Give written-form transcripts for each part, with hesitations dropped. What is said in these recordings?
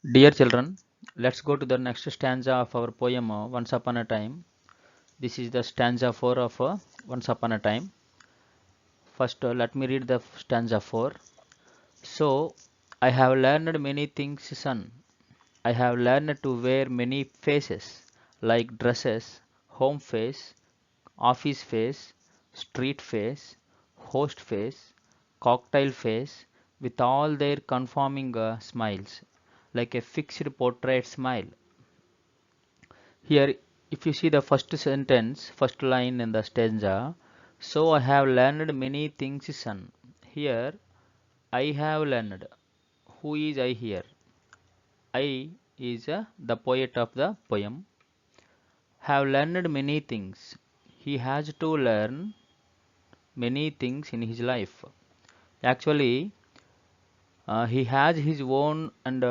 Dear children, let's go to the next stanza of our poem Once Upon a Time. This is the stanza 4 of Once Upon a Time. First, let me read the stanza 4. So, I have learned many things, son. I have learned to wear many faces, like dresses, home face, office face, street face, host face, cocktail face, with all their conforming smiles, like a fixed portrait smile. Here, if you see the first sentence, first line in the stanza, so I have learned many things, son. Here, I have learned. Who is I here? I is the poet of the poem. Have learned many things. He has to learn many things in his life. Actually, he has his own and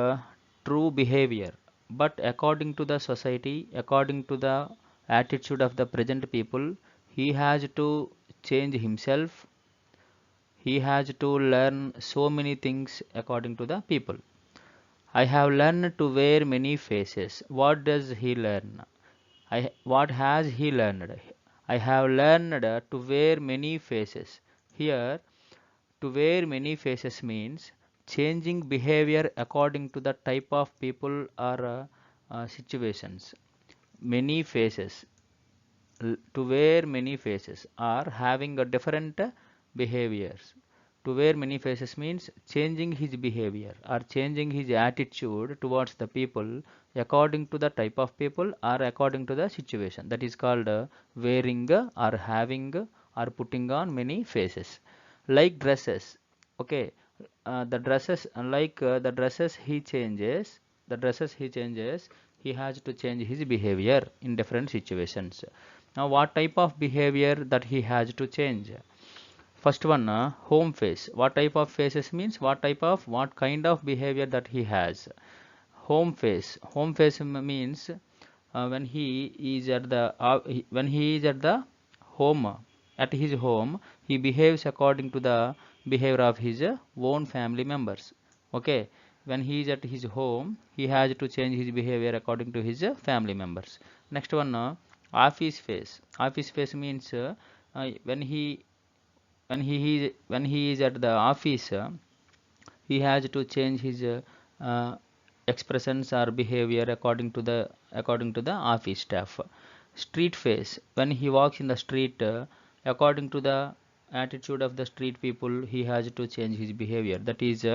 true behavior, but according to the society, according to the attitude of the present people, he has to change himself. He has to learn so many things according to the people. I have learned to wear many faces. What does he learn? What has he learned? I have learned to wear many faces. Here, to wear many faces means changing behavior according to the type of people or situations. Many faces. To wear many faces or having a different behaviors. To wear many faces means changing his behavior or changing his attitude towards the people according to the type of people or according to the situation. That is called wearing or having or putting on many faces. Like dresses. Okay, the dresses, unlike the dresses he changes, he has to change his behavior in different situations. Now, what type of behavior that he has to change? First one, home face. What type of faces means what kind of behavior that he has. Home face. Home face means when he is at the home, at his home, he behaves according to the behavior of his own family members. Okay, when he is at his home, he has to change his behavior according to his family members. Next one, office face. Office face means when he is at the office, he has to change his expressions or behavior according to the office staff. Street face. When he walks in the street, according to the attitude of the street people, he has to change his behavior. That is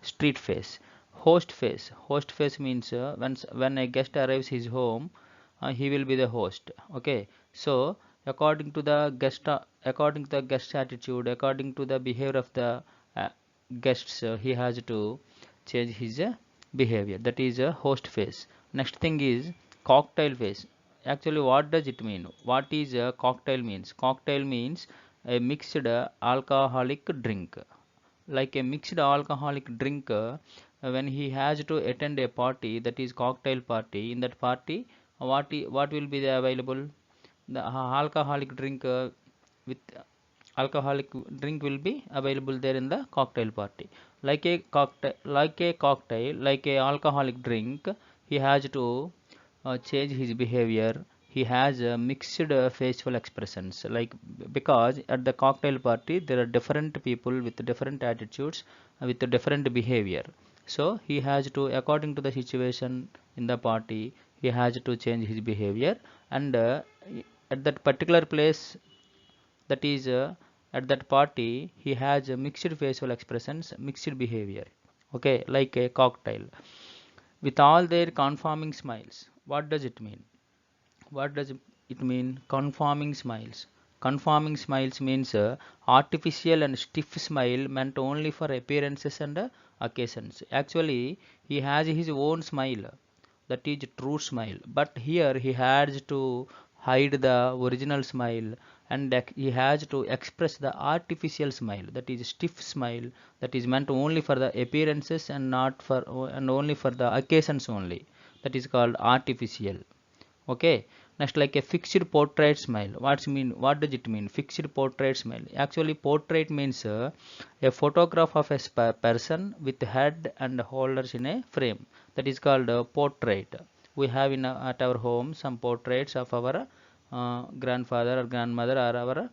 street face. Host face. Host face means when a guest arrives his home, he will be the host. Okay, so according to the guest attitude, according to the behavior of the uh, guests, he has to change his behavior. That is a host phase. Next thing is cocktail phase. Actually, what does it mean? What is a cocktail means? Cocktail means a mixed alcoholic drink. Like a mixed alcoholic drink, when he has to attend a party, that is cocktail party. In that party, what will be the available? The alcoholic drink with alcoholic drink will be available there in the cocktail party. Like a alcoholic drink, he has to change his behavior. He has mixed facial expressions, like because at the cocktail party there are different people with different attitudes, with different behavior. So he has to, according to the situation in the party, he has to change his behavior, and at that particular place, that is at that party, he has mixed facial expressions, mixed behavior. Okay, like a cocktail with all their conforming smiles. What does it mean? What does it mean? Conforming smiles. Conforming smiles means artificial and stiff smile meant only for appearances and occasions. Actually, he has his own smile, that is true smile, but here he has to hide the original smile, and he has to express the artificial smile, that is stiff smile, that is meant only for the appearances and not for and only for the occasions only. That is called artificial. Okay, Next, like a fixed portrait smile. What does it mean? Fixed portrait smile. Actually, portrait means a photograph of a person with head and holders in a frame. That is called a portrait. We have in at our home some portraits of our grandfather or grandmother or our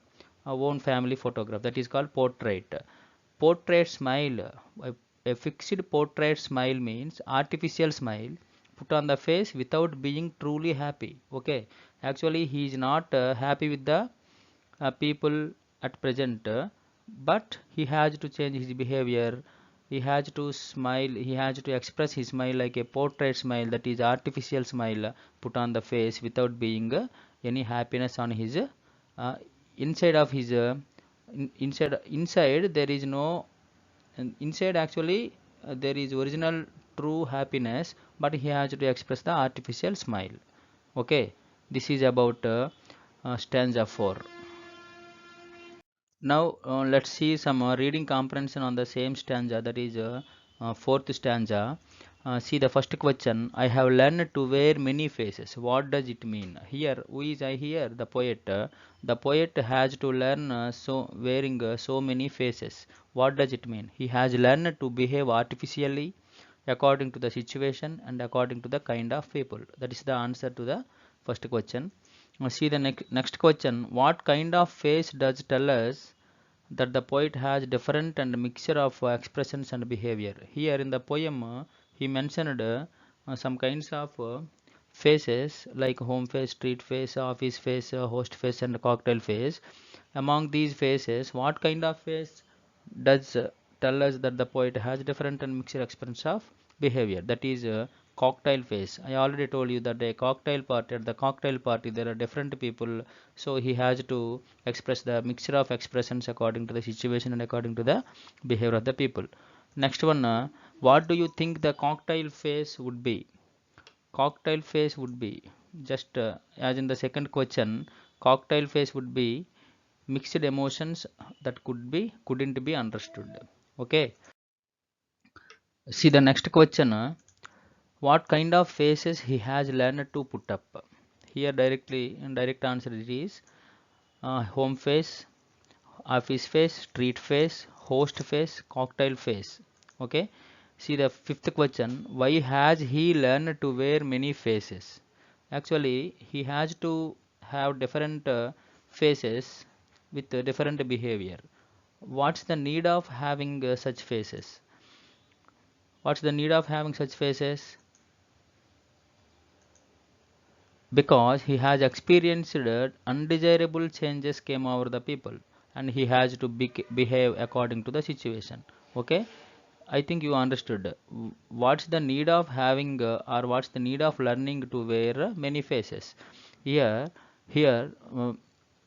own family photograph. That is called portrait. Portrait smile. A fixed portrait smile means artificial smile put on the face without being truly happy. Okay, actually he is not happy with the people at present, but he has to change his behavior. He has to smile, he has to express his smile like a portrait smile, that is artificial smile put on the face without being any happiness on his inside of his inside there is no, and inside actually there is original true happiness, but he has to express the artificial smile. Okay, this is about stanza 4. Now let's see some reading comprehension on the same stanza, that is fourth stanza. See the first question. I have learned to wear many faces. What does it mean? Here, who is I here? The poet. The poet has to learn so wearing so many faces. What does it mean? He has learned to behave artificially according to the situation and according to the kind of people. That is the answer to the first question. See the next question. What kind of face does tell us that the poet has different and mixture of expressions and behavior? Here in the poem, he mentioned some kinds of faces like home face, street face, office face, host face, and cocktail face. Among these faces, what kind of face does tell us that the poet has different and mixed experience of behavior? That is cocktail phase. I already told you that a cocktail party, at the cocktail party there are different people, so he has to express the mixture of expressions according to the situation and according to the behavior of the people. Next one, what do you think the cocktail phase would be? Cocktail phase would be just as in the second question, cocktail phase would be mixed emotions that couldn't be understood. Okay, see the next question, what kind of faces he has learned to put up? Here directly in direct answer it is home face, office face, street face, host face, cocktail face. Okay, see the fifth question, why has he learned to wear many faces? Actually he has to have different faces with different behavior. What's the need of having such faces? What's the need of having such faces? Because he has experienced undesirable changes came over the people, and he has to behave according to the situation. Okay, I think you understood. What's the need of having or what's the need of learning to wear many faces? Here here uh,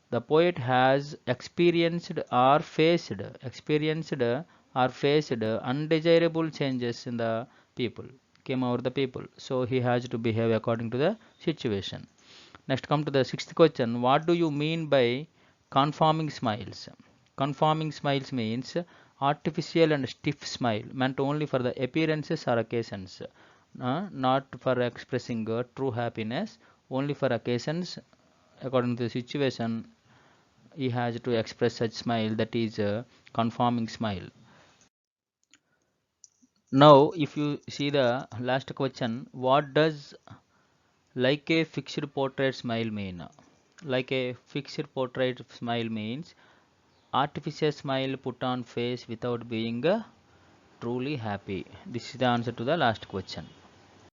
the poet has experienced undesirable changes in the people came over the people, so he has to behave according to the situation. Next, come to the sixth question. What do you mean by conforming smiles? Conforming smiles means artificial and stiff smile meant only for the appearances or occasions, not for expressing true happiness, only for occasions according to the situation. He has to express such smile, that is a conforming smile. Now if you see the last question, what does like a fixed portrait smile mean? Like a fixed portrait smile means artificial smile put on face without being truly happy. This is the answer to the last question.